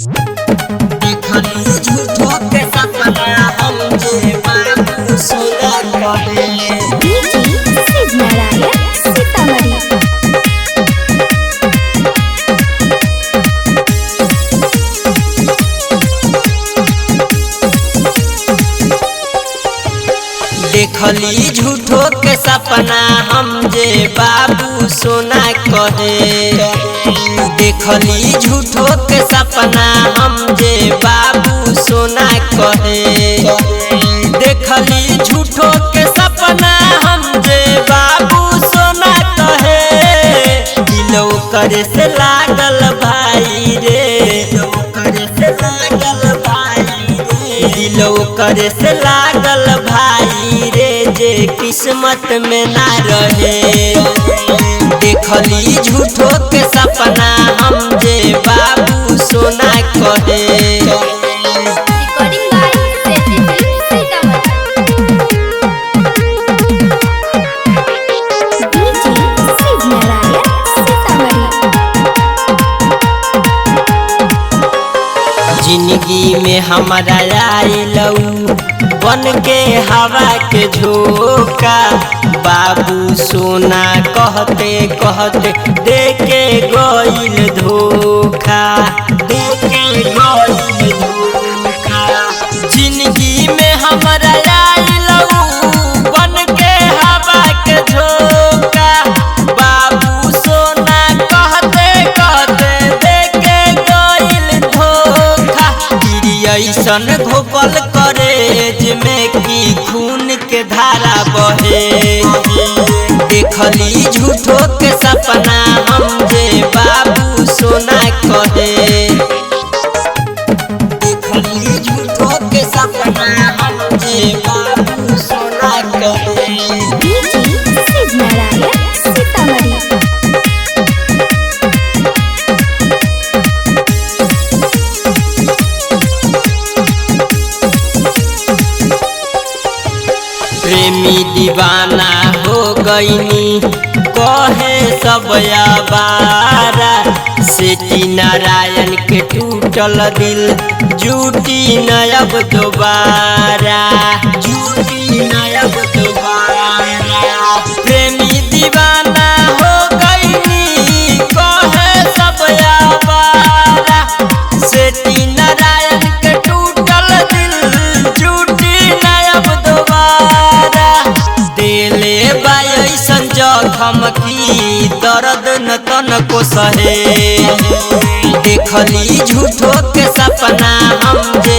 देखली झूठो के सपना हम जे बाबू सोना करे डीजे शिव नारायण सीतामढ़ी। देखली झूठो के सपना हम जे बाबू सोना कहे देखली झूठो के सपना हम जे बाबू सोना कहे देखली झूठो के सपना हम जे बाबू सोना कहे दिलो करे से लागल भाई रे दिलो करे से लागल भाई रे जे किस्मत में ना रहे देखली झूठो के सपना हम जे बाबू सोना कहे recording by Sethi film Sitamarhi. DJ Shiv Narayan Sitamarhi. जिंदगी में हमारा आइलऊ बन के हवा के झोंका बाबू सोना कहते कहते देके गइल धोखा जिंदगी में हमारा आइलऊ बन के हवा के झोंका बाबू सोना कहते कहते देके गइल धोखा ऐसन घोपल करेज में की खून के धारा बहे देखली झूठो के सपना हम जे बाबू सोना कहे देखली झूठो के सपना हम जे बाबू सोना कहे डीजे शिव नारायण सीतामढ़ी। प्रेमी दीवाना हो गईनी कहे सब आवारा सेठी नारायण के टूटल दिल जूटी नयब दोबारा प्रेमी दीवाना हो गईनी कहे सब आवारा सेठी नारायण के टूटल दिल जूटी नयब दोबारा दिले बायसन जखम की दर्द न तन को सहे देखली झूठो के सपना हम जे